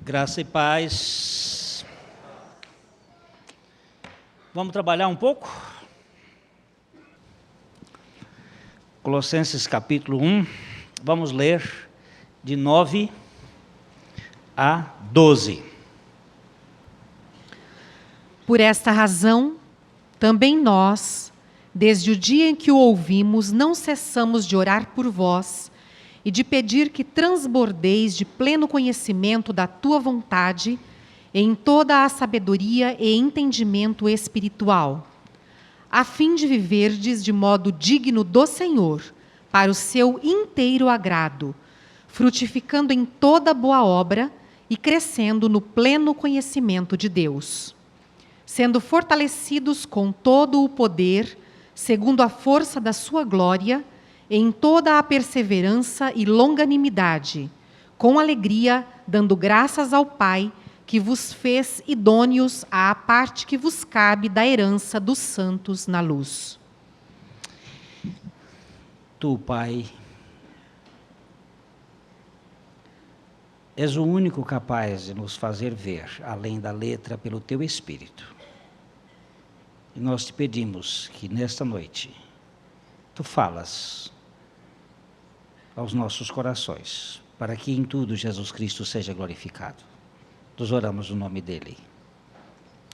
Graça e paz. Vamos trabalhar um pouco? Colossenses capítulo 1, vamos ler de 9 a 12. Por esta razão, também nós, desde o dia em que o ouvimos, não cessamos de orar por vós e de pedir que transbordeis de pleno conhecimento da tua vontade em toda a sabedoria e entendimento espiritual, a fim de viverdes de modo digno do Senhor, para o seu inteiro agrado, frutificando em toda boa obra e crescendo no pleno conhecimento de Deus, sendo fortalecidos com todo o poder, segundo a força da sua glória, em toda a perseverança e longanimidade, com alegria, dando graças ao Pai, que vos fez idôneos à parte que vos cabe da herança dos santos na luz. Tu, Pai, és o único capaz de nos fazer ver, além da letra, pelo Teu Espírito. E nós te pedimos que nesta noite, Tu falas aos nossos corações, para que em tudo Jesus Cristo seja glorificado. Nós oramos no nome dEle.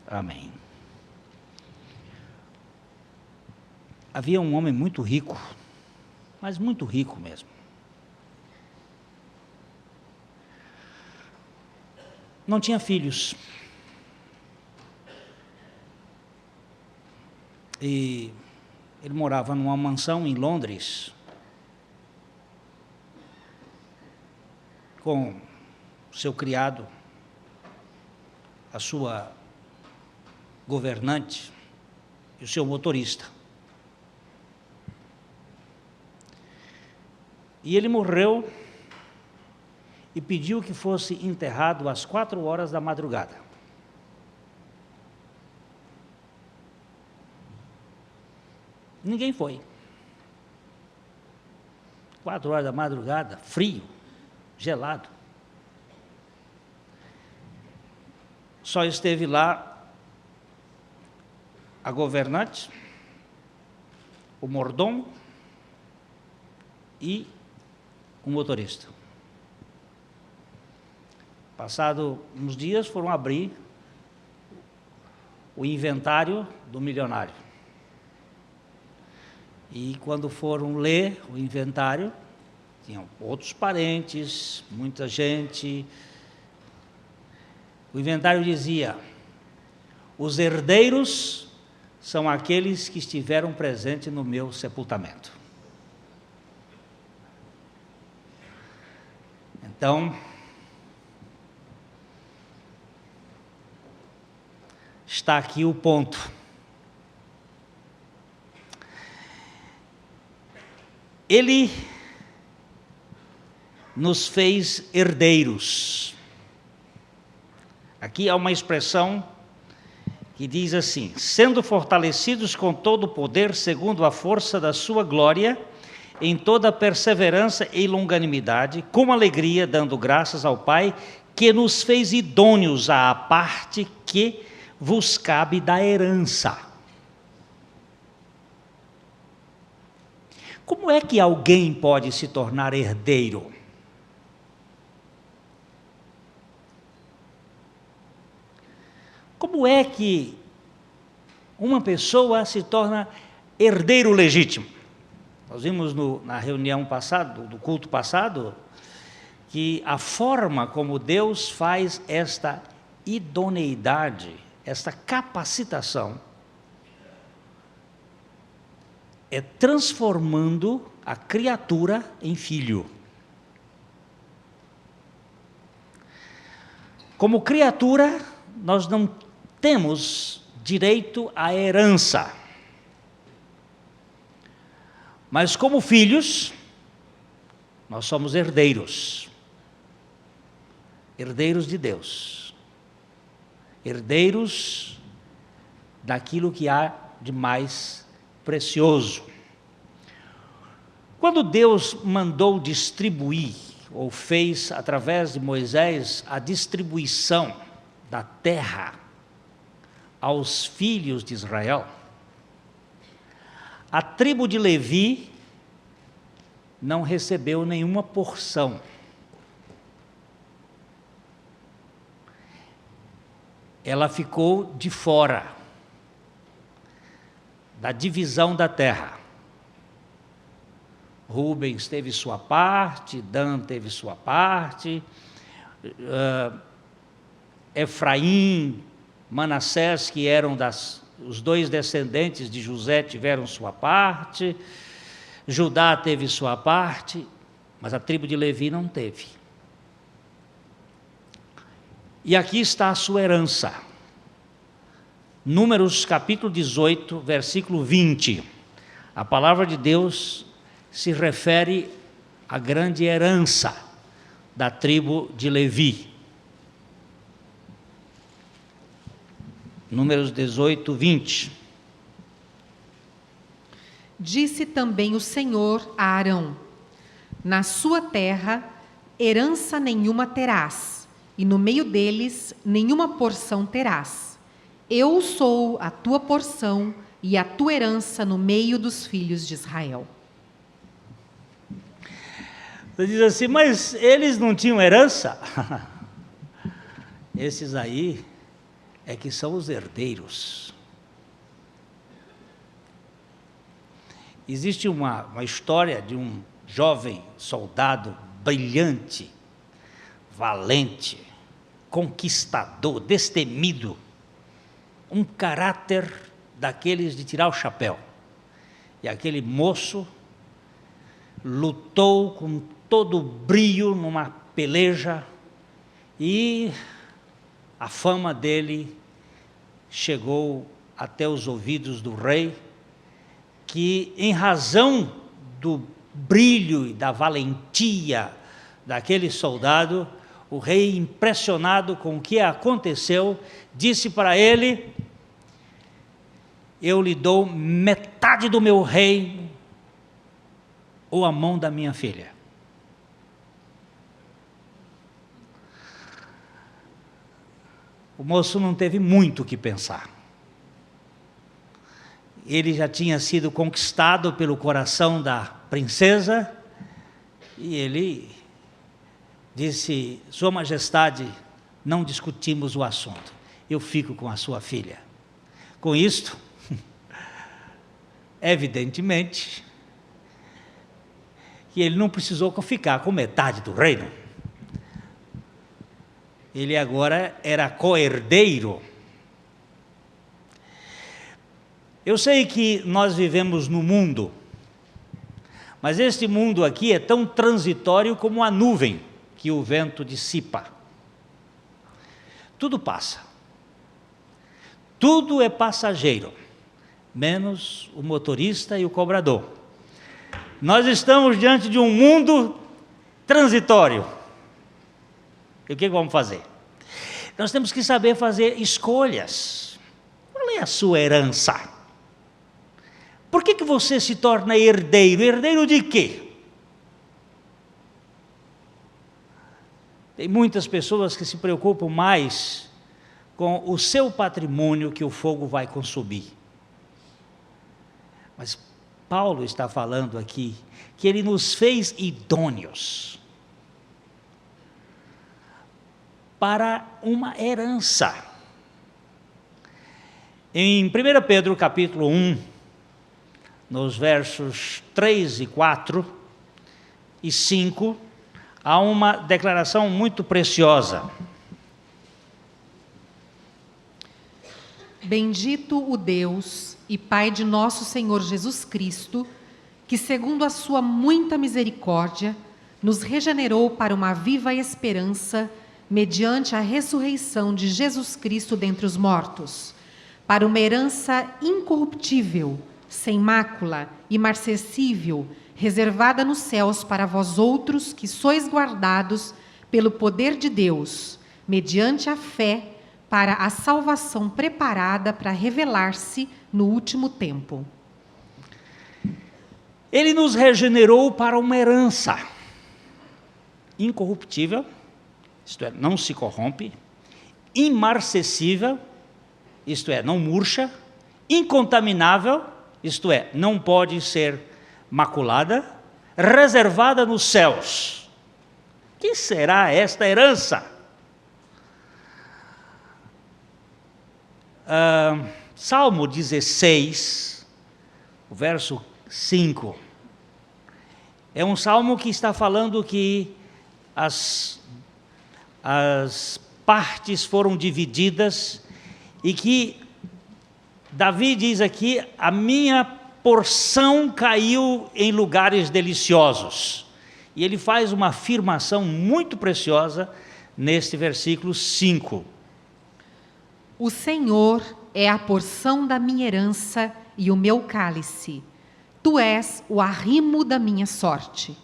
Amém. Havia um homem muito rico, mas muito rico mesmo. Não tinha filhos. E ele morava numa mansão em Londres, com seu criado, a sua governante e o seu motorista. E ele morreu e pediu que fosse enterrado às 4 horas da madrugada. Ninguém foi. 4 horas da madrugada, frio, gelado. Só esteve lá a governante, o mordomo e o motorista. Passado uns dias, foram abrir o inventário do milionário. E quando foram ler o inventário, tinham outros parentes, muita gente. O inventário dizia: os herdeiros são aqueles que estiveram presentes no meu sepultamento. Então, está aqui o ponto. Ele nos fez herdeiros. Aqui há uma expressão que diz assim: sendo fortalecidos com todo o poder, segundo a força da sua glória, em toda perseverança e longanimidade, com alegria, dando graças ao Pai, que nos fez idôneos à parte que vos cabe da herança. Como é que alguém pode se tornar herdeiro? Como é que uma pessoa se torna herdeiro legítimo? Nós vimos na reunião passada, do culto passado, que a forma como Deus faz esta idoneidade, esta capacitação, é transformando a criatura em filho. Como criatura, nós não temos direito à herança. Mas como filhos, nós somos herdeiros. Herdeiros de Deus. Herdeiros daquilo que há de mais precioso. Quando Deus mandou distribuir ou fez através de Moisés a distribuição da terra aos filhos de Israel, a tribo de Levi não recebeu nenhuma porção. Ela ficou de fora da divisão da terra. Rubens teve sua parte, Dan teve sua parte, Efraim, Manassés, que eram os dois descendentes de José, tiveram sua parte, Judá teve sua parte, mas a tribo de Levi não teve. E aqui está a sua herança. Números capítulo 18, versículo 20. A palavra de Deus se refere à grande herança da tribo de Levi. Números 18, 20. Disse também o Senhor a Arão: na sua terra herança nenhuma terás, e no meio deles nenhuma porção terás. Eu sou a tua porção e a tua herança no meio dos filhos de Israel. Você diz assim, mas eles não tinham herança? Esses aí é que são os herdeiros. Existe uma história de um jovem soldado brilhante, valente, conquistador, destemido, um caráter daqueles de tirar o chapéu. E aquele moço lutou com todo o brio numa peleja e a fama dele chegou até os ouvidos do rei, que em razão do brilho e da valentia daquele soldado, o rei, impressionado com o que aconteceu, disse para ele: eu lhe dou metade do meu reino ou a mão da minha filha. O moço não teve muito o que pensar. Ele já tinha sido conquistado pelo coração da princesa, e ele disse: Sua Majestade, não discutimos o assunto, eu fico com a sua filha. Com isto, evidentemente, que ele não precisou ficar com metade do reino. Ele agora era co-herdeiro. Eu sei que nós vivemos no mundo, mas este mundo aqui é tão transitório como a nuvem que o vento dissipa. Tudo passa. Tudo é passageiro, menos o motorista e o cobrador. Nós estamos diante de um mundo transitório. E o que vamos fazer? Nós temos que saber fazer escolhas. Qual é a sua herança? Por que você se torna herdeiro? Herdeiro de quê? Tem muitas pessoas que se preocupam mais com o seu patrimônio que o fogo vai consumir. Mas Paulo está falando aqui que ele nos fez idôneos para uma herança. Em 1 Pedro capítulo 1, nos versos 3 e 4 e 5, há uma declaração muito preciosa. Bendito o Deus e Pai de nosso Senhor Jesus Cristo, que segundo a sua muita misericórdia, nos regenerou para uma viva esperança, mediante a ressurreição de Jesus Cristo dentre os mortos, para uma herança incorruptível, sem mácula, imarcessível, reservada nos céus para vós outros que sois guardados pelo poder de Deus, mediante a fé, para a salvação preparada para revelar-se no último tempo. Ele nos regenerou para uma herança. incorruptível, isto é, não se corrompe, imarcessível, isto é, não murcha, incontaminável, isto é, não pode ser maculada, reservada nos céus. Que será esta herança? Salmo 16, o verso 5, é um salmo que está falando que as partes foram divididas e que Davi diz aqui: a minha porção caiu em lugares deliciosos. E ele faz uma afirmação muito preciosa neste versículo 5. O Senhor é a porção da minha herança e o meu cálice. Tu és o arrimo da minha sorte.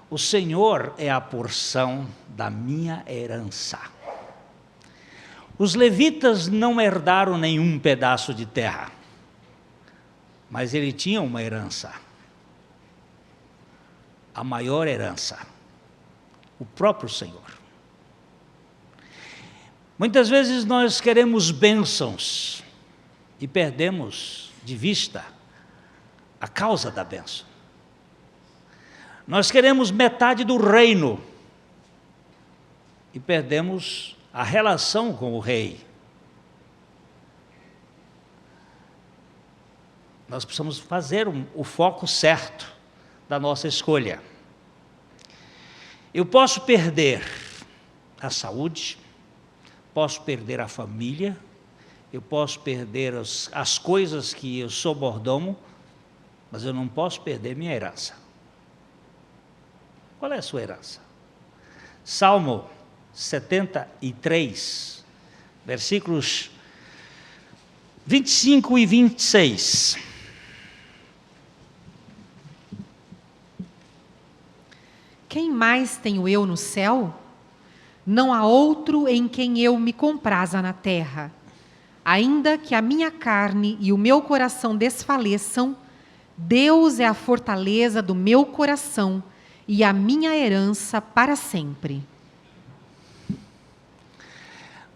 O Senhor é a porção da minha herança. Os levitas não herdaram nenhum pedaço de terra, mas ele tinha uma herança. A maior herança, o próprio Senhor. Muitas vezes nós queremos bênçãos e perdemos de vista a causa da bênção. Nós queremos metade do reino e perdemos a relação com o rei. Nós precisamos fazer o foco certo da nossa escolha. Eu posso perder a saúde, posso perder a família, eu posso perder as coisas que eu sou mordomo, mas eu não posso perder minha herança. Qual é a sua herança? Salmo 73, versículos 25 e 26. Quem mais tenho eu no céu? Não há outro em quem eu me compraza na terra. Ainda que a minha carne e o meu coração desfaleçam, Deus é a fortaleza do meu coração e a minha herança para sempre.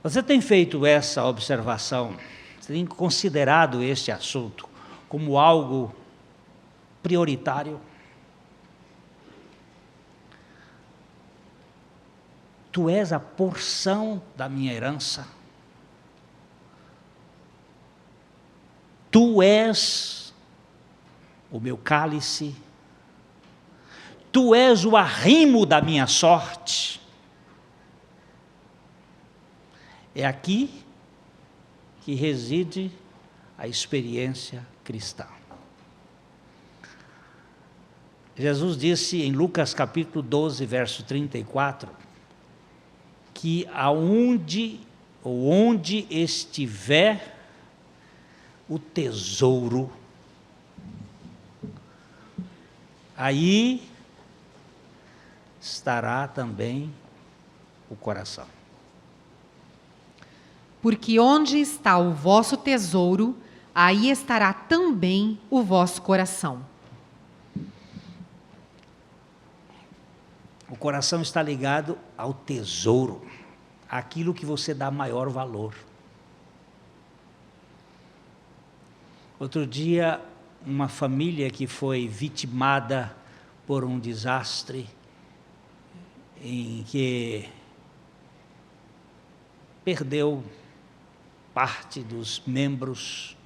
Você tem feito essa observação? Você tem considerado este assunto como algo prioritário? Tu és a porção da minha herança. Tu és o meu cálice. Tu és o arrimo da minha sorte. É aqui que reside a experiência cristã. Jesus disse em Lucas capítulo 12, verso 34, que onde estiver o tesouro, aí estará também o coração. Porque onde está o vosso tesouro, aí estará também o vosso coração. O coração está ligado ao tesouro, aquilo que você dá maior valor. Outro dia, uma família que foi vitimada por um desastre, em que perdeu parte dos membros,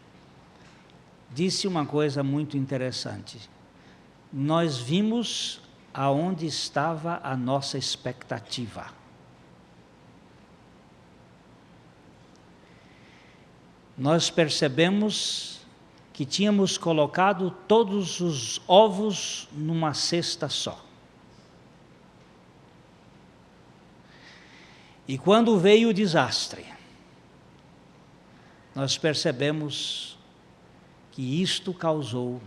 disse uma coisa muito interessante. Nós vimos aonde estava a nossa expectativa. Nós percebemos que tínhamos colocado todos os ovos numa cesta só. E quando veio o desastre, nós percebemos que isto causou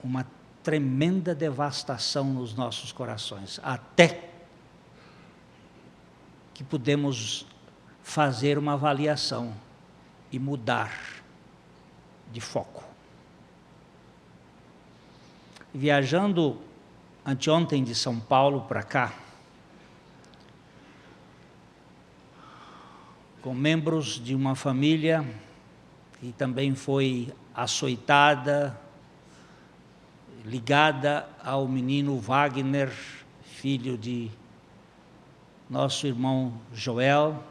uma tremenda devastação nos nossos corações, até que pudemos fazer uma avaliação e mudar de foco. viajando anteontem de São Paulo para cá, com membros de uma família que também foi açoitada, ligada ao menino Wagner, filho de nosso irmão Joel.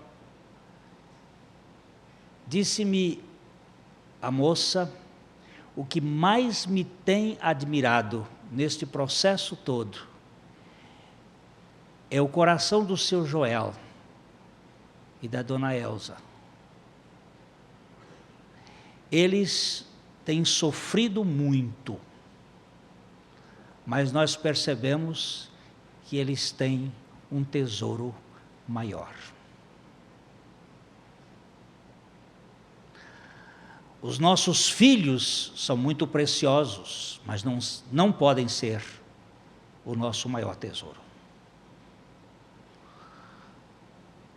Disse-me a moça: o que mais me tem admirado neste processo todo é o coração do seu Joel e da dona Elza. Eles têm sofrido muito, mas nós percebemos que eles têm um tesouro maior. Os nossos filhos são muito preciosos, mas não podem ser o nosso maior tesouro.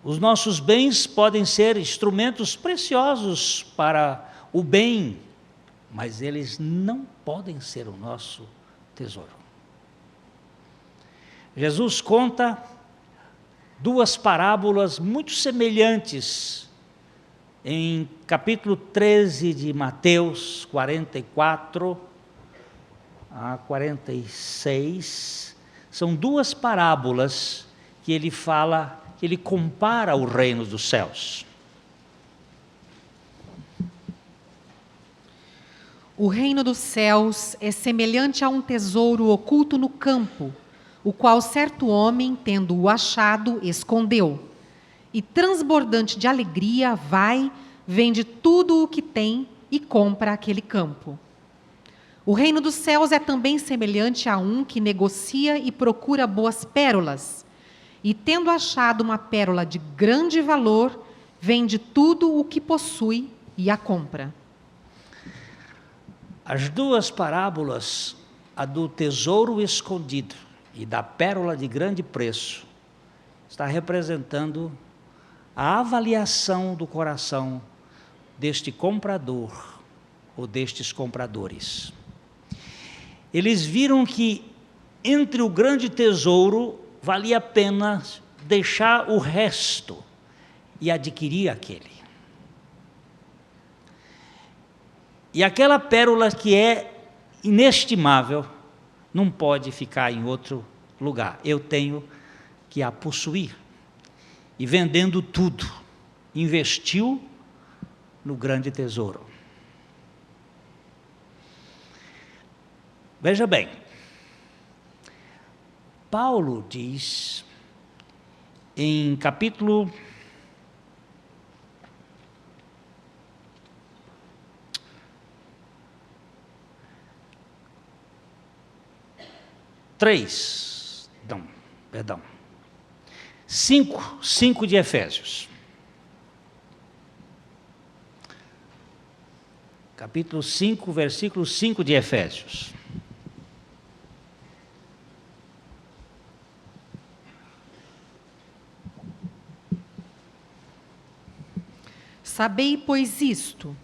Os nossos bens podem ser instrumentos preciosos para o bem, mas eles não podem ser o nosso tesouro. Jesus conta duas parábolas muito semelhantes em capítulo 13 de Mateus, 44 a 46. São duas parábolas que ele fala, que ele compara o reino dos céus. O reino dos céus é semelhante a um tesouro oculto no campo, o qual certo homem, tendo-o achado, escondeu. E transbordante de alegria, vai, vende tudo o que tem e compra aquele campo. O reino dos céus é também semelhante a um que negocia e procura boas pérolas. E tendo achado uma pérola de grande valor, vende tudo o que possui e a compra. As duas parábolas, a do tesouro escondido e da pérola de grande preço, está representando a avaliação do coração deste comprador ou destes compradores. Eles viram que entre o grande tesouro valia a pena deixar o resto e adquirir aquele. E aquela pérola que é inestimável não pode ficar em outro lugar. Eu tenho que a possuir. E vendendo tudo, investiu no grande tesouro. Veja bem, Paulo diz em capítulo 5 de Efésios. Capítulo 5, versículo 5 de Efésios. Sabei, pois, isto: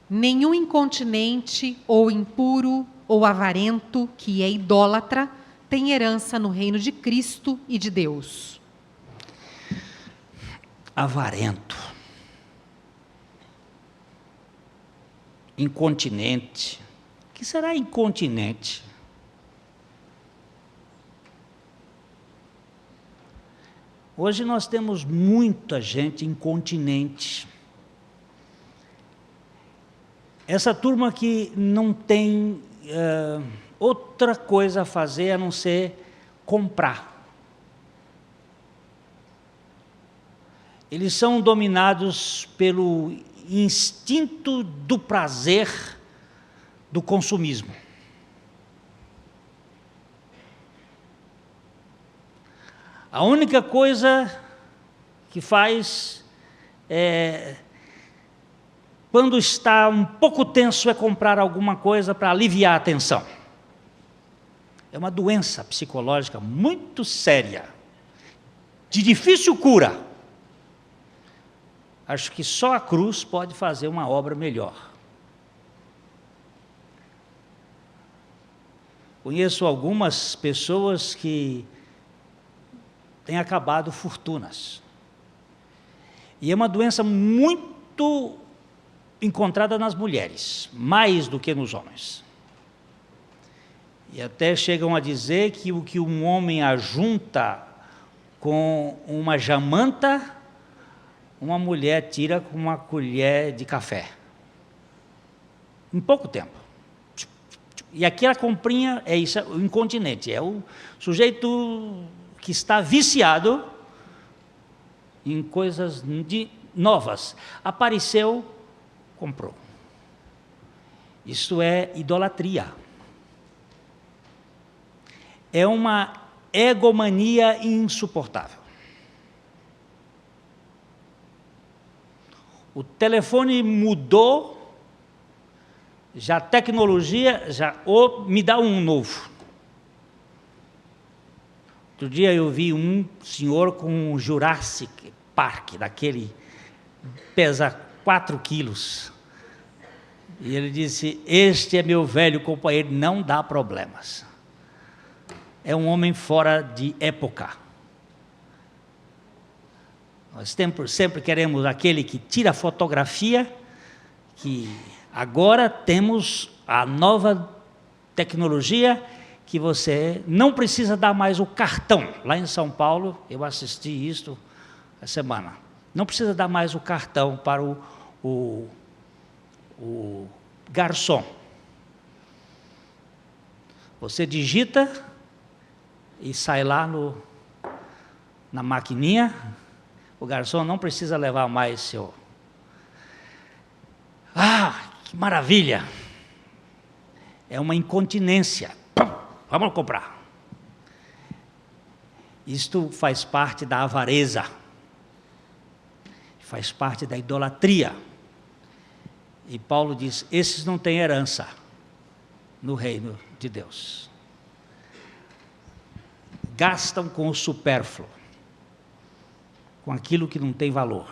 nenhum incontinente, ou impuro, ou avarento, que é idólatra, tem herança no reino de Cristo e de Deus. Avarento, incontinente. O que será incontinente? Hoje nós temos muita gente incontinente. Essa turma que não tem outra coisa a fazer a não ser comprar. Eles são dominados pelo instinto do prazer do consumismo. A única coisa que faz quando está um pouco tenso é comprar alguma coisa para aliviar a tensão. É uma doença psicológica muito séria, de difícil cura. Acho que só a cruz pode fazer uma obra melhor. Conheço algumas pessoas que têm acabado fortunas. E é uma doença muito encontrada nas mulheres, mais do que nos homens. E até chegam a dizer que o que um homem ajunta com uma jamanta, uma mulher tira com uma colher de café. Em pouco tempo. E aquela comprinha, é isso, o incontinente, é o sujeito que está viciado em coisas novas. Apareceu, comprou. Isto é idolatria. É uma egomania insuportável. O telefone mudou, já a tecnologia, me dá um novo. Outro dia eu vi um senhor com um Jurassic Park, daquele, pesa 4 quilos. E ele disse, este é meu velho companheiro, não dá problemas. É um homem fora de época. Nós sempre queremos aquele que tira fotografia, que agora temos a nova tecnologia, que você não precisa dar mais o cartão. Lá em São Paulo, eu assisti isso essa semana. Não precisa dar mais o cartão para o garçom. Você digita e sai lá na maquininha, o garçom não precisa levar mais seu... Ah, que maravilha! É uma incontinência. Vamos comprar. Isto faz parte da avareza, faz parte da idolatria. E Paulo diz, esses não têm herança no reino de Deus. Gastam com o supérfluo, com aquilo que não tem valor,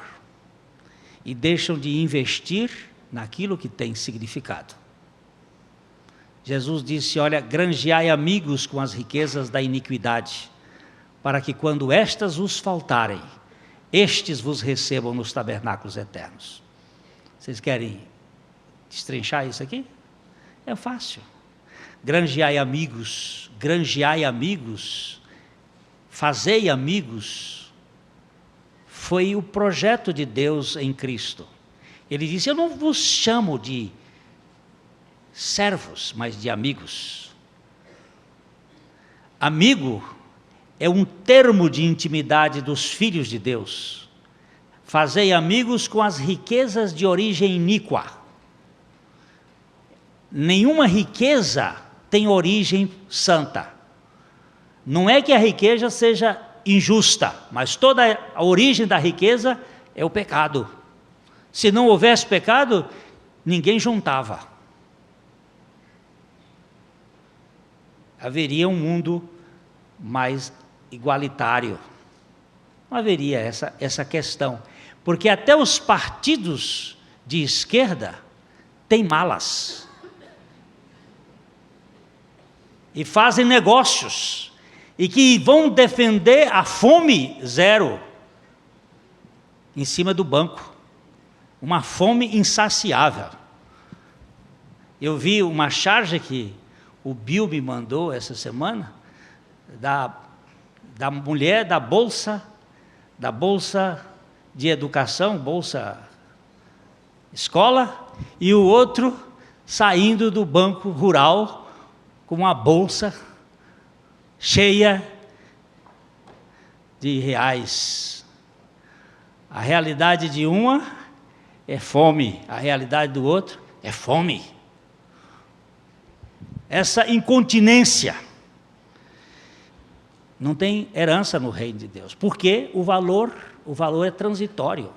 e deixam de investir naquilo que tem significado. Jesus disse, olha, granjeai amigos com as riquezas da iniquidade, para que quando estas vos faltarem, estes vos recebam nos tabernáculos eternos. Vocês querem destrinchar isso aqui? É fácil. Granjeai amigos, fazei amigos, foi o projeto de Deus em Cristo. Ele disse, eu não vos chamo de servos, mas de amigos. Amigo é um termo de intimidade dos filhos de Deus. Fazei amigos com as riquezas de origem iníqua. Nenhuma riqueza tem origem santa. Não é que a riqueza seja injusta, mas toda a origem da riqueza é o pecado. Se não houvesse pecado, ninguém juntava. Haveria um mundo mais igualitário. Não haveria essa questão. Porque até os partidos de esquerda têm malas. E fazem negócios. E que vão defender a fome zero em cima do banco. Uma fome insaciável. Eu vi uma charge que o Bill me mandou essa semana, da mulher da bolsa de educação, bolsa escola, e o outro saindo do banco rural com uma bolsa cheia de reais. A realidade de uma é fome, a realidade do outro é fome. Essa incontinência não tem herança no reino de Deus, porque o valor é transitório.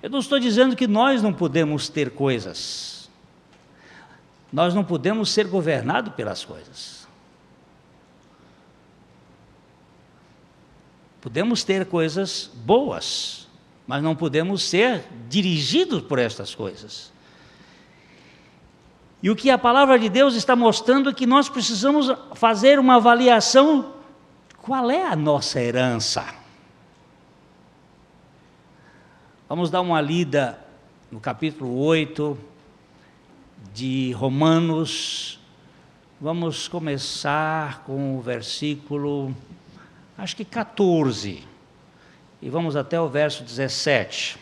Eu não estou dizendo que nós não podemos ter coisas, nós não podemos ser governados pelas coisas. Podemos ter coisas boas, mas não podemos ser dirigidos por estas coisas. E o que a palavra de Deus está mostrando é que nós precisamos fazer uma avaliação. Qual é a nossa herança? Vamos dar uma lida no capítulo 8 de Romanos. Vamos começar com o versículo, acho que 14, e vamos até o verso 17.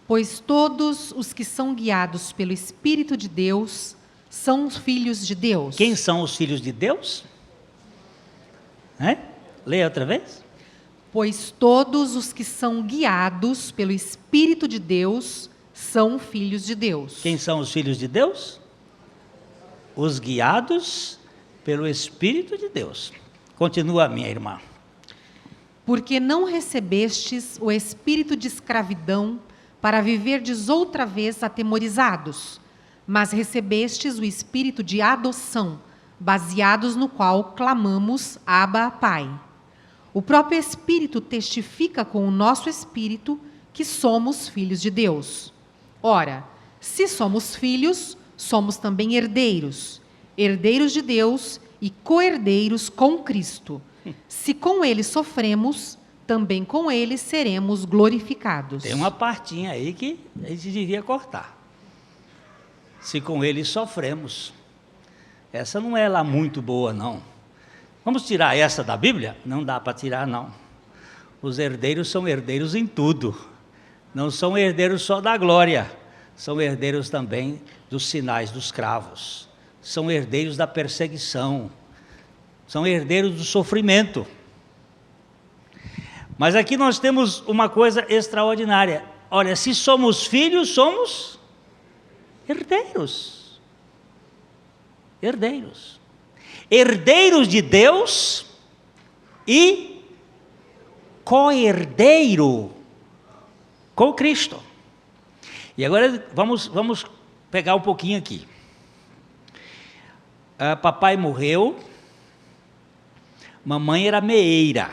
Pois todos os que são guiados pelo Espírito de Deus são os filhos de Deus. Quem são os filhos de Deus? Leia outra vez. Pois todos os que são guiados pelo Espírito de Deus são filhos de Deus. Quem são os filhos de Deus? Os guiados pelo Espírito de Deus. Continua, minha irmã. Porque não recebestes o espírito de escravidão para viverdes outra vez atemorizados, mas recebestes o espírito de adoção, baseados no qual clamamos Abba, Pai. O próprio Espírito testifica com o nosso espírito que somos filhos de Deus. Ora, se somos filhos, somos também herdeiros, herdeiros de Deus e co-herdeiros com Cristo. Se com Ele sofremos, também com Ele seremos glorificados. Tem uma partinha aí que a gente devia cortar. Se com Ele sofremos. Essa não é lá muito boa, não. Vamos tirar essa da Bíblia? Não dá para tirar, não. Os herdeiros são herdeiros em tudo. Não são herdeiros só da glória. São herdeiros também dos sinais dos cravos. São herdeiros da perseguição. São herdeiros do sofrimento. Mas aqui nós temos uma coisa extraordinária. Olha, se somos filhos, somos herdeiros. Herdeiros. Herdeiros de Deus e co-herdeiro com Cristo. E agora vamos pegar um pouquinho aqui. Papai morreu, mamãe era meeira.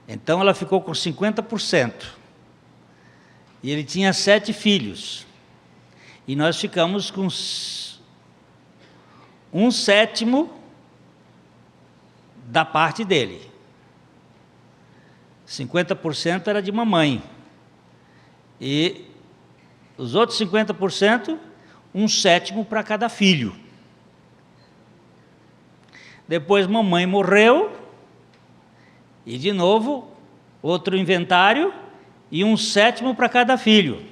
Então ela ficou com 50%. E ele tinha 7 filhos. E nós ficamos com 1/7 da parte dele. 50% era de mamãe. E os outros 50%, 1/7 para cada filho. Depois mamãe morreu. E de novo, outro inventário, e 1/7 para cada filho.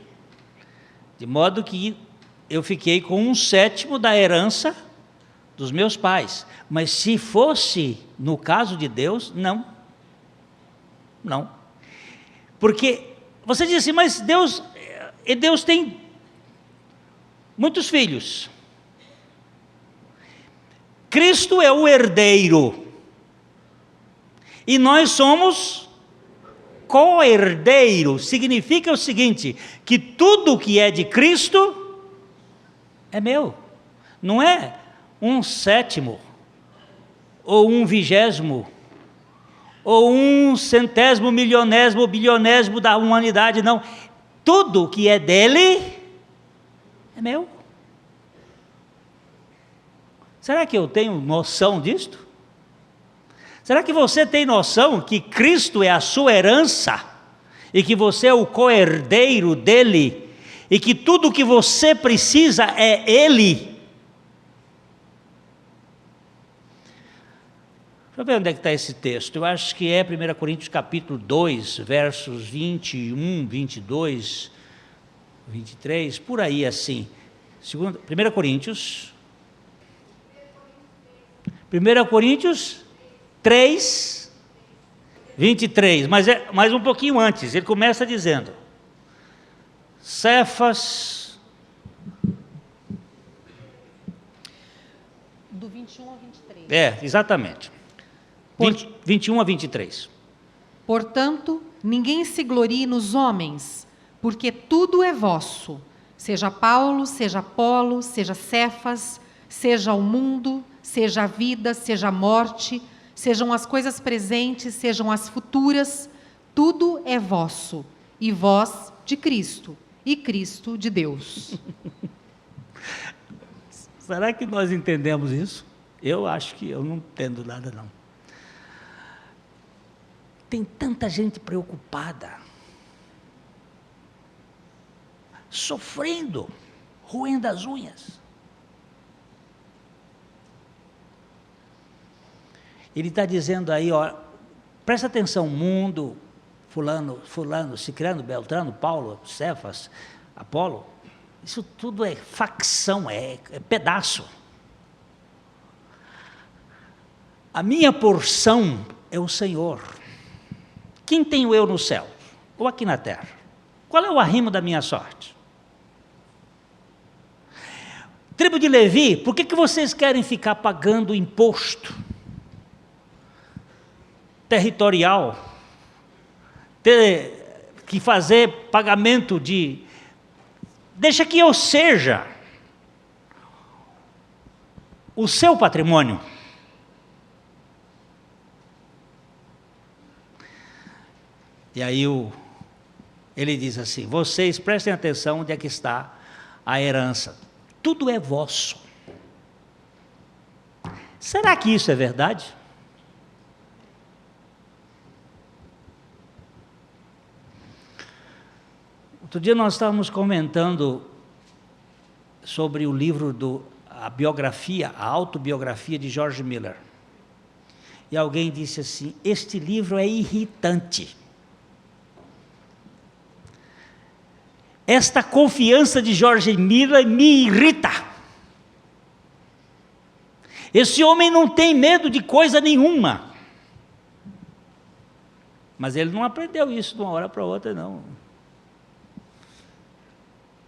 De modo que eu fiquei com 1/7 da herança dos meus pais. Mas se fosse no caso de Deus, não. Não. Porque você diz assim, mas Deus tem muitos filhos. Cristo é o herdeiro. E nós somos co-herdeiro. Significa o seguinte, que tudo que é de Cristo é meu. Não é 1/7, ou 1/20, ou 1/100, milionésimo, bilionésimo da humanidade, não. Tudo que é dele é meu. Será que eu tenho noção disto? Será que você tem noção que Cristo é a sua herança e que você é o co-herdeiro dele e que tudo o que você precisa é ele? Deixa eu ver onde é que está esse texto. Eu acho que é 1 Coríntios capítulo 2, versos 21, 22, 23, por aí assim. 1 Coríntios 3, 23, mas um pouquinho antes, ele começa dizendo, Cefas... Do 21 ao 23. Exatamente. 21 a 23. Portanto, ninguém se glorie nos homens, porque tudo é vosso, seja Paulo, seja Apolo, seja Cefas, seja o mundo, seja a vida, seja a morte, sejam as coisas presentes, sejam as futuras, tudo é vosso, e vós de Cristo e Cristo de Deus. Será que nós entendemos isso? Eu acho que eu não entendo nada, não. Tem tanta gente preocupada, sofrendo, roendo as unhas. Ele está dizendo aí, ó, presta atenção, mundo, fulano, Cicrano, Beltrano, Paulo, Cefas, Apolo, isso tudo é facção, é pedaço. A minha porção é o Senhor. Quem tenho eu no céu? Ou aqui na terra? Qual é o arrimo da minha sorte? Tribo de Levi, por que vocês querem ficar pagando imposto territorial? Ter que fazer pagamento de... Deixa que eu seja o seu patrimônio. E aí ele diz assim, vocês prestem atenção onde é que está a herança. Tudo é vosso. Será que isso é verdade? Outro dia nós estávamos comentando sobre o livro a biografia, a autobiografia de George Miller. E alguém disse assim, este livro é irritante. Esta confiança de George Miller me irrita. Esse homem não tem medo de coisa nenhuma. Mas ele não aprendeu isso de uma hora para outra, não.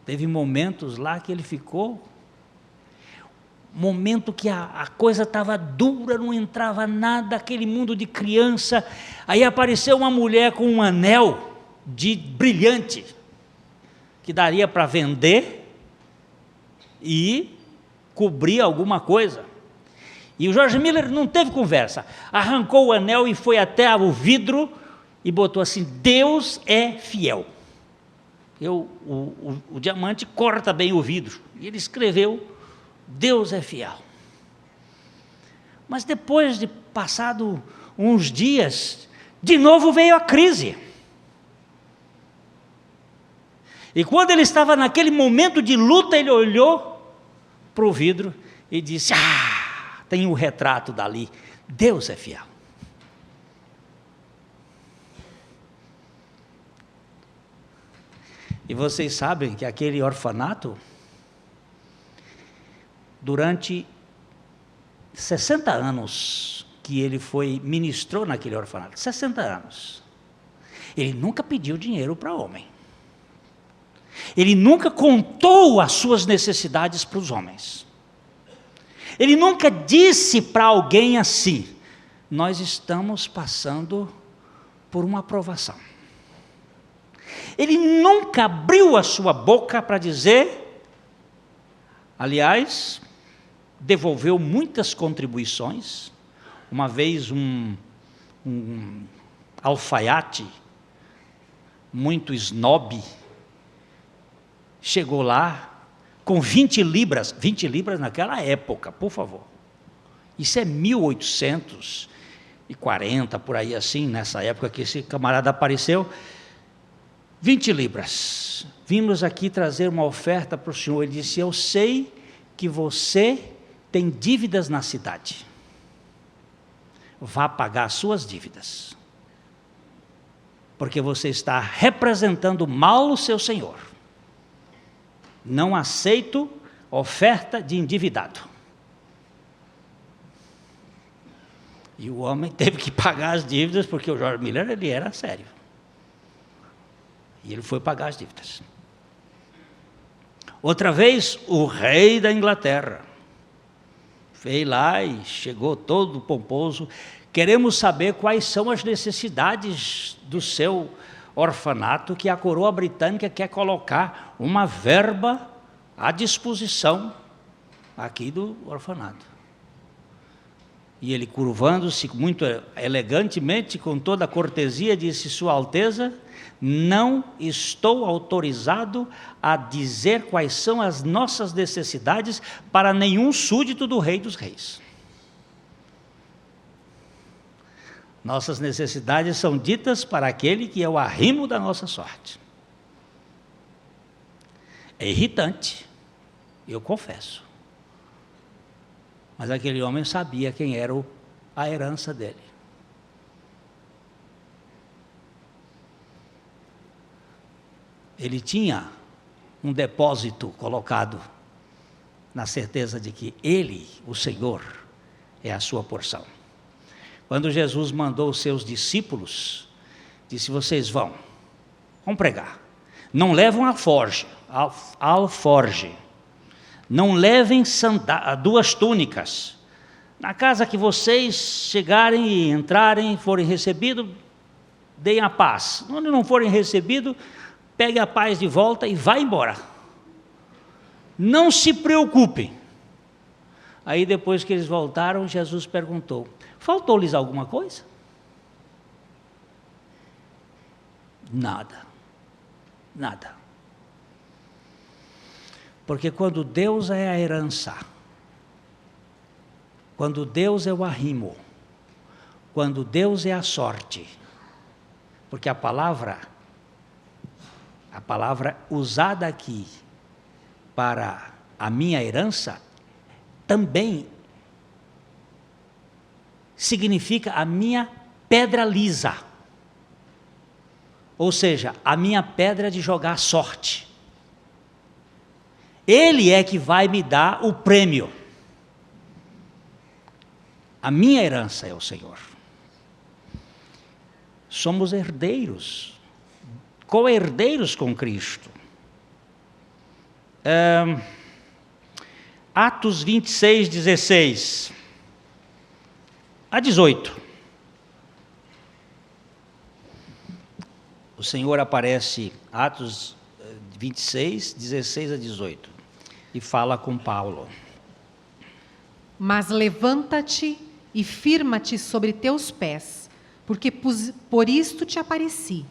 Teve momentos lá que ele ficou, momento que a coisa estava dura, não entrava nada, aquele mundo de criança, aí apareceu uma mulher com um anel de brilhante, que daria para vender e cobrir alguma coisa. E o George Miller não teve conversa, arrancou o anel e foi até o vidro e botou assim, Deus é fiel. O diamante corta bem o vidro. E ele escreveu, Deus é fiel. Mas depois de passado uns dias, de novo veio a crise. E quando ele estava naquele momento de luta, ele olhou para o vidro e disse, tem um retrato dali, Deus é fiel. E vocês sabem que aquele orfanato, durante 60 anos que ele ministrou naquele orfanato, 60 anos, ele nunca pediu dinheiro para homem. Ele nunca contou as suas necessidades para os homens. Ele nunca disse para alguém assim, nós estamos passando por uma provação. Ele nunca abriu a sua boca para dizer, aliás, devolveu muitas contribuições. Uma vez um alfaiate, muito snob, chegou lá com 20 libras naquela época, por favor. Isso é 1840, por aí assim, nessa época que esse camarada apareceu. 20 libras. Vimos aqui trazer uma oferta para o senhor. Ele disse, eu sei que você tem dívidas na cidade. Vá pagar as suas dívidas. Porque você está representando mal o seu senhor. Não aceito oferta de endividado. E o homem teve que pagar as dívidas, porque o George Miller, ele era sério. E ele foi pagar as dívidas. Outra vez, o rei da Inglaterra veio lá e chegou todo pomposo. Queremos saber quais são as necessidades do seu orfanato, que a coroa britânica quer colocar uma verba à disposição aqui do orfanato. E ele, curvando-se muito elegantemente, com toda a cortesia, disse: Sua Alteza, não estou autorizado a dizer quais são as nossas necessidades para nenhum súdito do Rei dos Reis. Nossas necessidades são ditas para aquele que é o arrimo da nossa sorte. É irritante, eu confesso. Mas aquele homem sabia quem era a herança dele. Ele tinha um depósito colocado na certeza de que ele, o Senhor, é a sua porção. Quando Jesus mandou os seus discípulos, disse: vocês vão pregar. Não levam alforge. Não levem 2 túnicas. Na casa que vocês chegarem e entrarem, forem recebidos, deem a paz. Onde não forem recebidos, pegue a paz de volta e vá embora. Não se preocupem. Aí depois que eles voltaram, Jesus perguntou: faltou-lhes alguma coisa? Nada. Porque quando Deus é a herança, quando Deus é o arrimo, quando Deus é a sorte, porque a palavra usada aqui para a minha herança também significa a minha pedra lisa, ou seja, a minha pedra de jogar sorte. Ele é que vai me dar o prêmio. A minha herança é o Senhor. Somos herdeiros, co-herdeiros com Cristo. Atos 26, 16 a 18. O Senhor aparece, Atos 26, 16 a 18, e fala com Paulo. Mas levanta-te e firma-te sobre teus pés, porque por isto te apareci,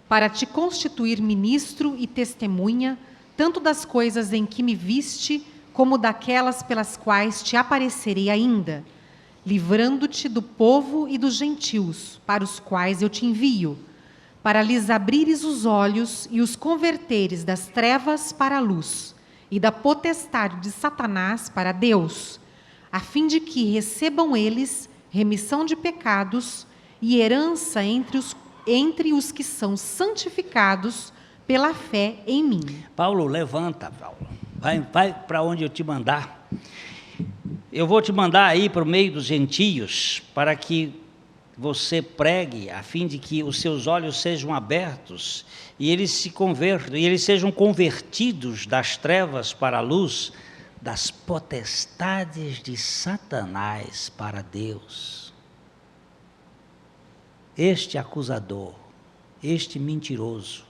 para te constituir ministro e testemunha, tanto das coisas em que me viste, como daquelas pelas quais te aparecerei ainda, livrando-te do povo e dos gentios, para os quais eu te envio, para lhes abrires os olhos e os converteres das trevas para a luz, e da potestade de Satanás para Deus, a fim de que recebam eles remissão de pecados e herança entre os que são santificados pela fé em mim. Paulo, levanta, Paulo. Vai para onde eu te mandar. Eu vou te mandar aí para o meio dos gentios, para que você pregue, a fim de que os seus olhos sejam abertos e eles se convertam, e eles sejam convertidos das trevas para a luz, das potestades de Satanás para Deus. Este acusador, este mentiroso,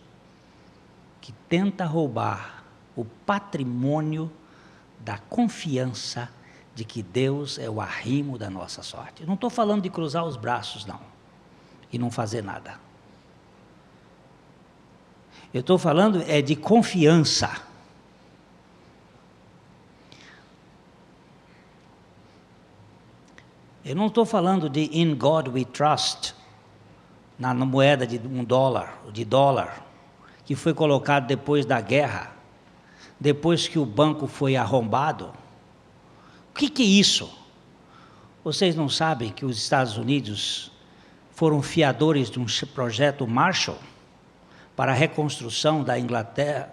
que tenta roubar o patrimônio da confiança de que Deus é o arrimo da nossa sorte. Eu não estou falando de cruzar os braços, não, e não fazer nada. Eu estou falando de confiança. Eu não estou falando de in God we trust, na moeda de $1, que foi colocado depois da guerra, depois que o banco foi arrombado. O que é isso? Vocês não sabem que os Estados Unidos foram fiadores de um projeto Marshall para a reconstrução da Inglaterra,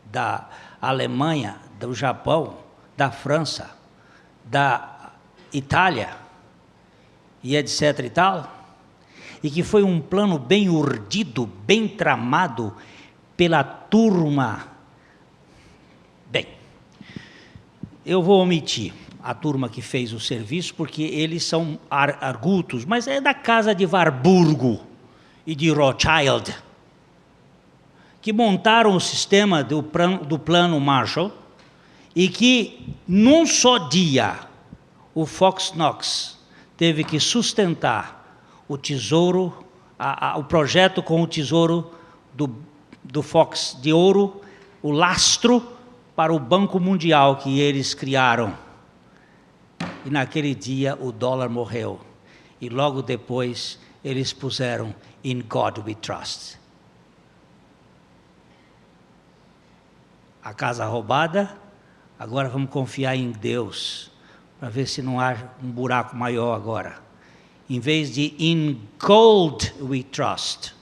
da Alemanha, do Japão, da França, da Itália e etc. e tal? E que foi um plano bem urdido, bem tramado pela turma. Bem, eu vou omitir a turma que fez o serviço, porque eles são argutos, mas é da casa de Warburgo e de Rothschild, que montaram o sistema do plano Marshall, e que num só dia o Fox Knox teve que sustentar o tesouro, o projeto com o tesouro do Fox de ouro, o lastro para o Banco Mundial que eles criaram. E naquele dia o dólar morreu. E logo depois eles puseram In God We Trust. A casa roubada, agora vamos confiar em Deus, para ver se não há um buraco maior agora. Em vez de In Gold We Trust,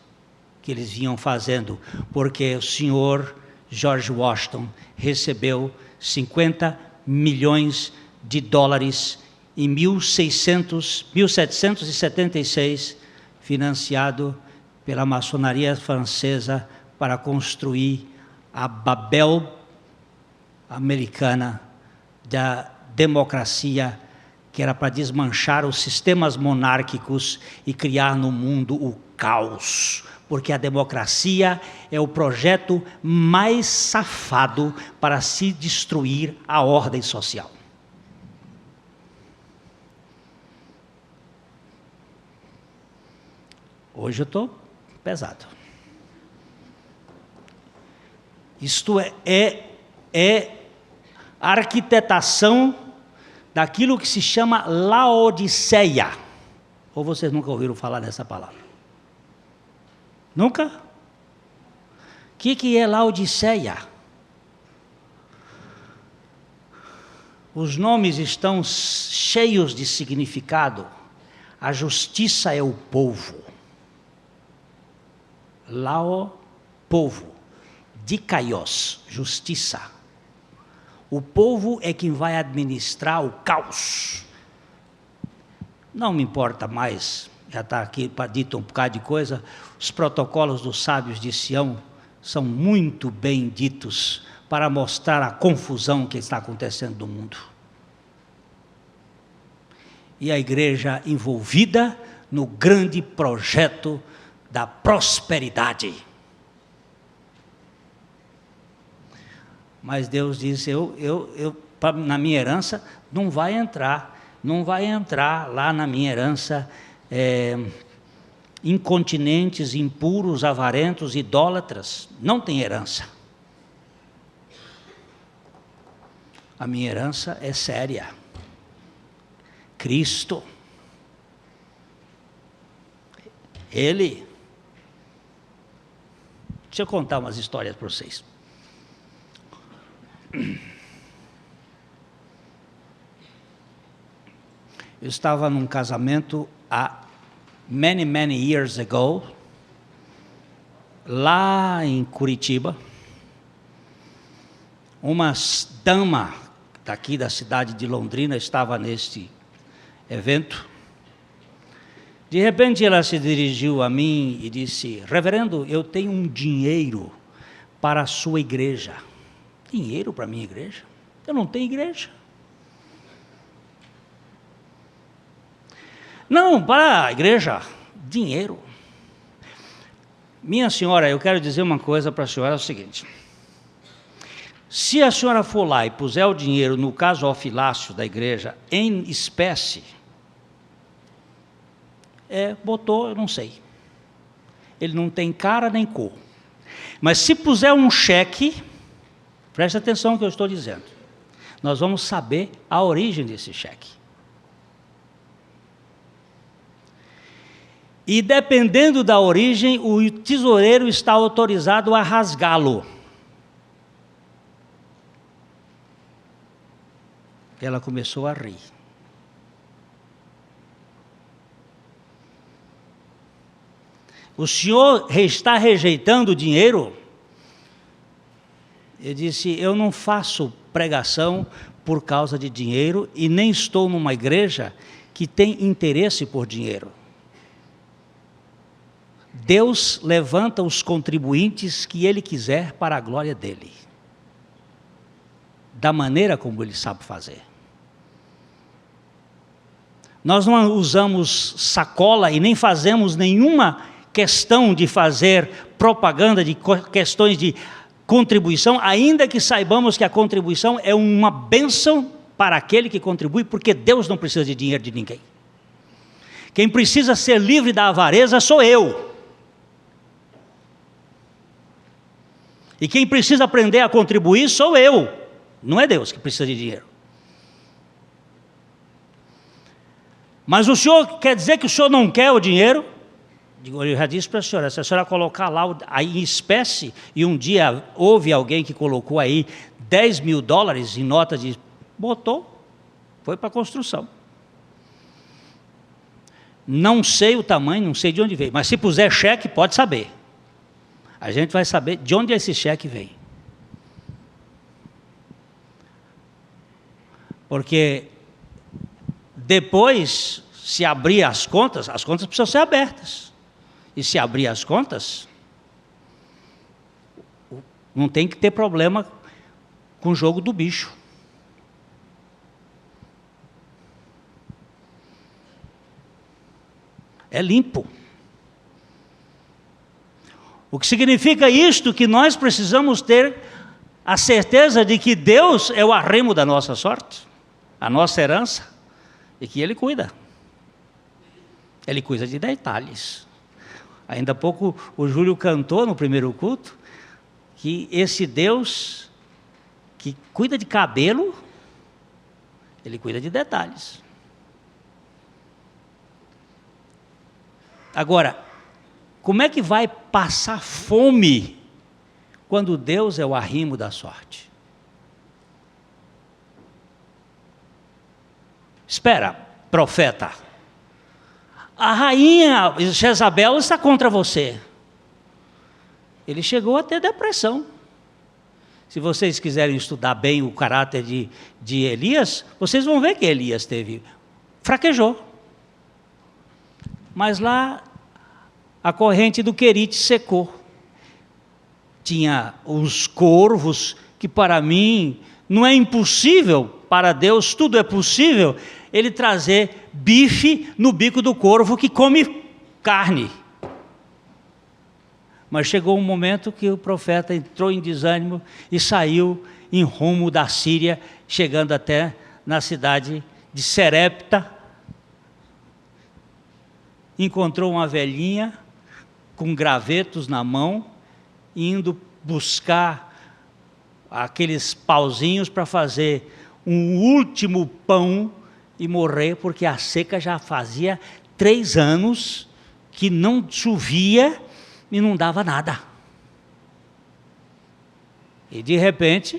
que eles vinham fazendo, porque o senhor George Washington recebeu 50 milhões de dólares em 1776, financiado pela maçonaria francesa para construir a Babel americana da democracia, que era para desmanchar os sistemas monárquicos e criar no mundo o caos, porque a democracia é o projeto mais safado para se destruir a ordem social. Hoje eu estou pesado. Isto é a arquitetação daquilo que se chama Laodiceia. Ou vocês nunca ouviram falar dessa palavra? Nunca? O que é Laodiceia? Os nomes estão cheios de significado. A justiça é o povo. Lao, povo. Dikaios, justiça. O povo é quem vai administrar o caos. Não me importa mais, já está aqui dito um bocado de coisa, os protocolos dos sábios de Sião são muito bem ditos para mostrar a confusão que está acontecendo no mundo. E a igreja envolvida no grande projeto da prosperidade. Mas Deus disse, na minha herança não vai entrar lá na minha herança incontinentes, impuros, avarentos, idólatras. Não tem herança. A minha herança é séria. Cristo. Ele. Deixa eu contar umas histórias para vocês. Eu estava num casamento há many years ago, lá em Curitiba. Uma dama daqui da cidade de Londrina estava neste evento. De repente ela se dirigiu a mim e disse: reverendo, eu tenho um dinheiro para a sua igreja. Dinheiro para a minha igreja? Eu não tenho igreja. Não, para a igreja, dinheiro. Minha senhora, eu quero dizer uma coisa para a senhora, é o seguinte. Se a senhora for lá e puser o dinheiro no gasofilácio da igreja em espécie, botou, eu não sei. Ele não tem cara nem cor. Mas se puser um cheque, preste atenção no que eu estou dizendo, nós vamos saber a origem desse cheque. E dependendo da origem, o tesoureiro está autorizado a rasgá-lo. Ela começou a rir. O senhor está rejeitando o dinheiro? Eu disse, eu não faço pregação por causa de dinheiro e nem estou numa igreja que tem interesse por dinheiro. Deus levanta os contribuintes que Ele quiser para a glória dEle, da maneira como Ele sabe fazer. Nós não usamos sacola e nem fazemos nenhuma questão de fazer propaganda de questões de contribuição, ainda que saibamos que a contribuição é uma bênção para aquele que contribui, porque Deus não precisa de dinheiro de ninguém. Quem precisa ser livre da avareza sou eu. E quem precisa aprender a contribuir sou eu. Não é Deus que precisa de dinheiro. Mas o senhor quer dizer que o senhor não quer o dinheiro? Eu já disse para a senhora, se a senhora colocar lá aí em espécie, e um dia houve alguém que colocou aí 10 mil dólares em nota de... botou, foi para a construção. Não sei o tamanho, não sei de onde veio, mas se puser cheque, pode saber. A gente vai saber de onde esse cheque vem. Porque depois, se abrir as contas precisam ser abertas. E se abrir as contas, não tem que ter problema com o jogo do bicho. É limpo. O que significa isto? Que nós precisamos ter a certeza de que Deus é o arrimo da nossa sorte, a nossa herança, e que Ele cuida. Ele cuida de detalhes. Ainda há pouco o Júlio cantou no primeiro culto que esse Deus que cuida de cabelo, Ele cuida de detalhes. Agora, como é que vai passar fome quando Deus é o arrimo da sorte? Espera, profeta. A rainha Jezabel está contra você. Ele chegou a ter depressão. Se vocês quiserem estudar bem o caráter de Elias, vocês vão ver que Elias fraquejou. Mas lá a corrente do Querite secou. Tinha os corvos, que para mim não é impossível, para Deus tudo é possível, Ele trazer bife no bico do corvo que come carne. Mas chegou um momento que o profeta entrou em desânimo e saiu em rumo da Síria, chegando até na cidade de Serepta. Encontrou uma velhinha com gravetos na mão, indo buscar aqueles pauzinhos para fazer um último pão e morrer, porque a seca já fazia 3 anos que não chovia e não dava nada. E de repente,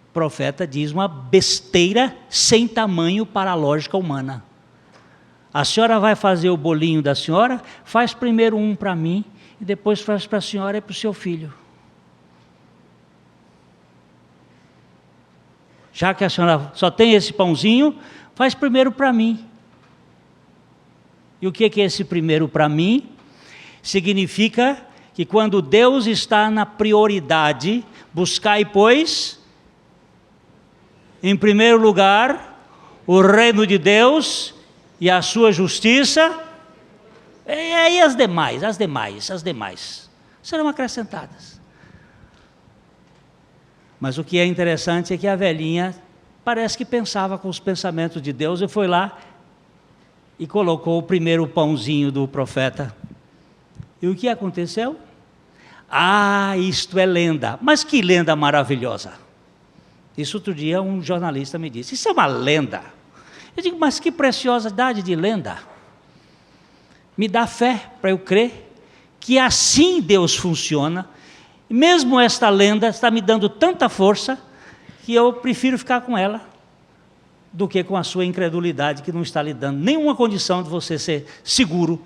o profeta diz uma besteira sem tamanho para a lógica humana. A senhora vai fazer o bolinho da senhora, faz primeiro um para mim, e depois faz para a senhora e para o seu filho. Já que a senhora só tem esse pãozinho, faz primeiro para mim. E o que é esse primeiro para mim? Significa que quando Deus está na prioridade, buscai, pois, em primeiro lugar, o reino de Deus e a sua justiça, e aí as demais serão acrescentadas. Mas o que é interessante é que a velhinha parece que pensava com os pensamentos de Deus e foi lá e colocou o primeiro pãozinho do profeta. E o que aconteceu? Ah, isto é lenda. Mas que lenda maravilhosa. Isso outro dia um jornalista me disse, isso é uma lenda. Eu digo, mas que preciosidade de lenda. Me dá fé para eu crer que assim Deus funciona. E mesmo esta lenda está me dando tanta força que eu prefiro ficar com ela do que com a sua incredulidade, que não está lhe dando nenhuma condição de você ser seguro.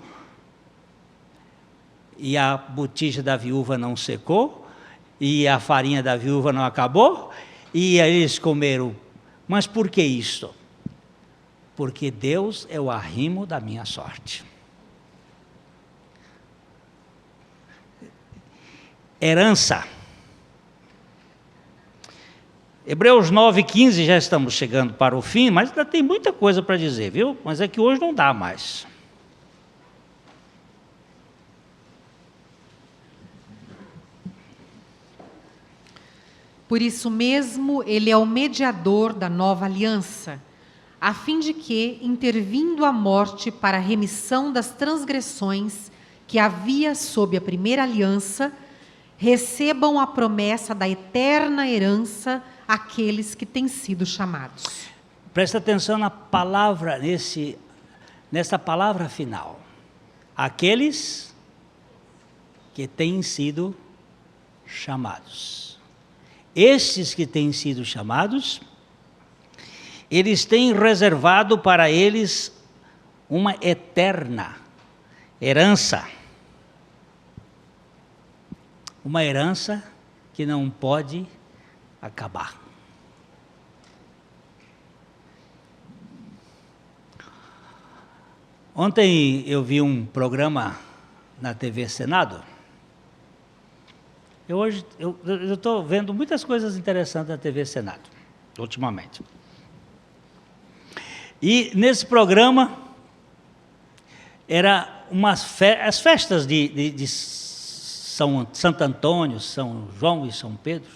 E a botija da viúva não secou, e a farinha da viúva não acabou, e eles comeram. Mas por que isto? Porque Deus é o arrimo da minha sorte. Herança. Hebreus 9:15, já estamos chegando para o fim, mas ainda tem muita coisa para dizer, viu? Mas é que hoje não dá mais. Por isso mesmo, ele é o mediador da nova aliança, a fim de que, intervindo a morte para a remissão das transgressões que havia sob a primeira aliança, recebam a promessa da eterna herança aqueles que têm sido chamados. Presta atenção na palavra, nessa palavra final. Aqueles que têm sido chamados. Estes que têm sido chamados, eles têm reservado para eles uma eterna herança. Uma herança que não pode acabar. Ontem eu vi um programa na TV Senado. Eu estou vendo muitas coisas interessantes na TV Senado, ultimamente. E nesse programa, era as festas de Santo Antônio, São João e São Pedro,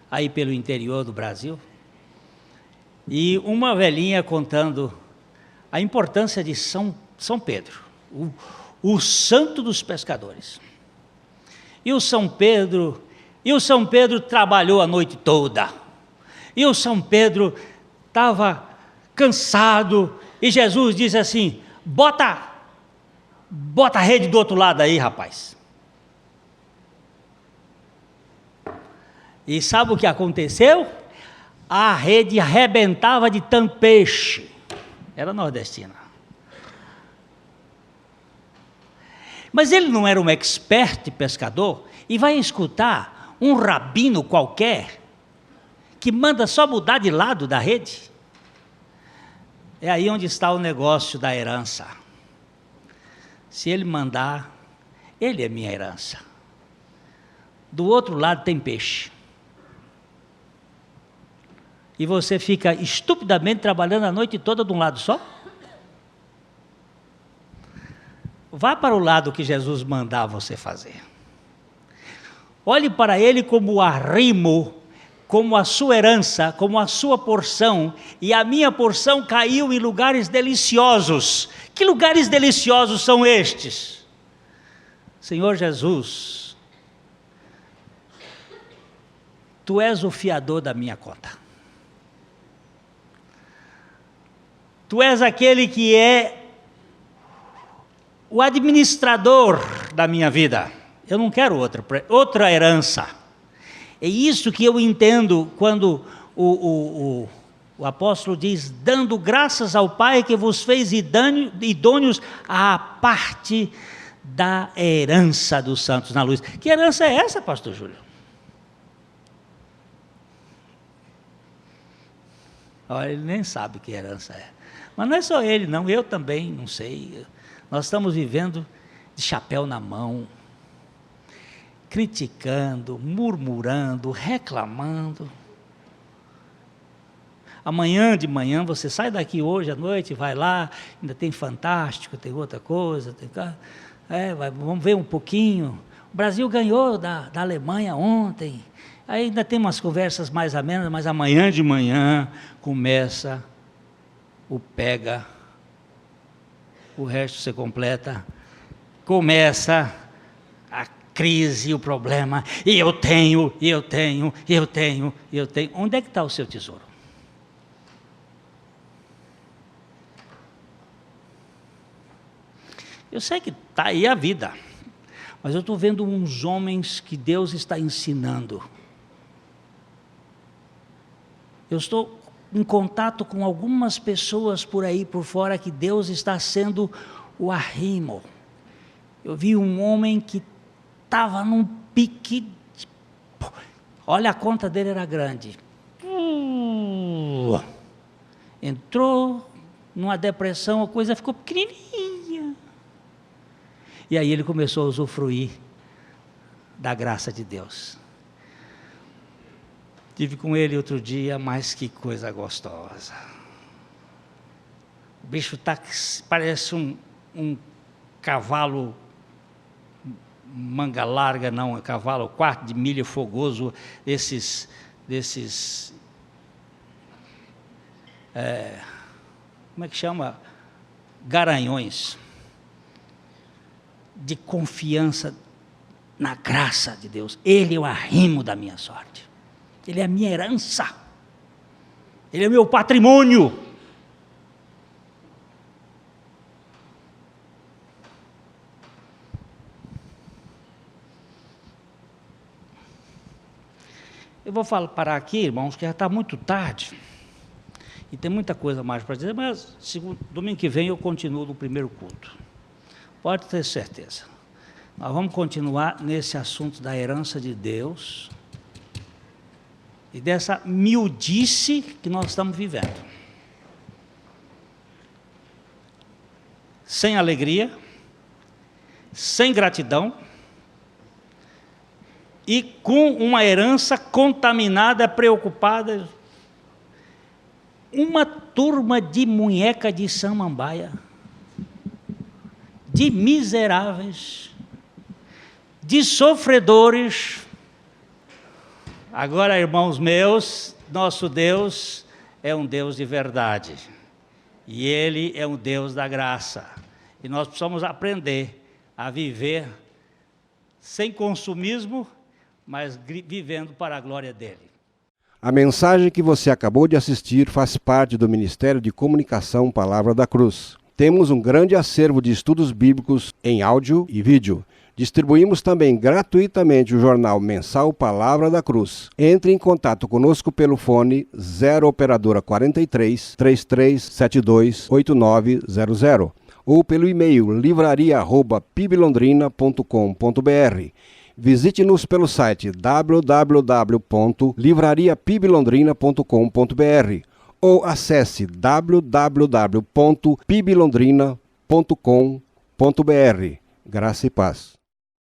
aí pelo interior do Brasil. E uma velhinha contando a importância de São Pedro, o santo dos pescadores. E o São Pedro trabalhou a noite toda. E o São Pedro estava cansado. E Jesus disse assim: bota a rede do outro lado aí, rapaz. E sabe o que aconteceu? A rede arrebentava de tanto peixe. Era nordestina. Mas ele não era um expert pescador e vai escutar um rabino qualquer que manda só mudar de lado da rede. É aí onde está o negócio da herança. Se ele mandar, ele é minha herança. Do outro lado tem peixe. E você fica estupidamente trabalhando a noite toda de um lado só? Vá para o lado que Jesus mandar você fazer. Olhe para ele como o arrimo, como a sua herança, como a sua porção. E a minha porção caiu em lugares deliciosos. Que lugares deliciosos são estes? Senhor Jesus, Tu és o fiador da minha conta. Tu és aquele que é o administrador da minha vida. Eu não quero outra herança. É isso que eu entendo quando o apóstolo diz: dando graças ao Pai que vos fez idôneos à parte da herança dos santos na luz. Que herança é essa, pastor Júlio? Olha, ele nem sabe que herança é. Mas não é só ele, não. Eu também não sei. Nós estamos vivendo de chapéu na mão, criticando, murmurando, reclamando. Amanhã de manhã você sai daqui hoje à noite, vai lá, ainda tem Fantástico, tem outra coisa, vamos ver um pouquinho. O Brasil ganhou da Alemanha ontem. Aí ainda tem umas conversas mais amenas, mas amanhã de manhã começa o pega. O resto você completa. Começa a crise, o problema. E eu tenho. Onde é que está o seu tesouro? Eu sei que está aí a vida. Mas eu estou vendo uns homens que Deus está ensinando. Eu estou em contato com algumas pessoas por aí, por fora, que Deus está sendo o arrimo. Eu vi um homem que estava num pique, olha, a conta dele era grande. Entrou numa depressão, a coisa ficou pequenininha. E aí ele começou a usufruir da graça de Deus. Estive com ele outro dia, mas que coisa gostosa. O bicho parece um cavalo manga larga, não, é cavalo quarto de milha fogoso, desses como é que chama? Garanhões de confiança na graça de Deus. Ele é o arrimo da minha sorte. Ele é a minha herança. Ele é o meu patrimônio. Eu vou parar aqui, irmãos, que já está muito tarde. E tem muita coisa mais para dizer, mas domingo que vem eu continuo no primeiro culto. Pode ter certeza. Nós vamos continuar nesse assunto da herança de Deus e dessa miudice que nós estamos vivendo. Sem alegria, sem gratidão e com uma herança contaminada, preocupada. Uma turma de munheca de samambaia, de miseráveis, de sofredores. Agora, irmãos meus, nosso Deus é um Deus de verdade. E Ele é um Deus da graça. E nós precisamos aprender a viver sem consumismo, mas vivendo para a glória dEle. A mensagem que você acabou de assistir faz parte do Ministério de Comunicação Palavra da Cruz. Temos um grande acervo de estudos bíblicos em áudio e vídeo. Distribuímos também gratuitamente o jornal mensal Palavra da Cruz. Entre em contato conosco pelo fone 0 operadora 43 3372 8900 ou pelo e-mail livraria@piblondrina.com.br. Visite-nos pelo site www.livrariapiblondrina.com.br ou acesse www.piblondrina.com.br. Graça e paz.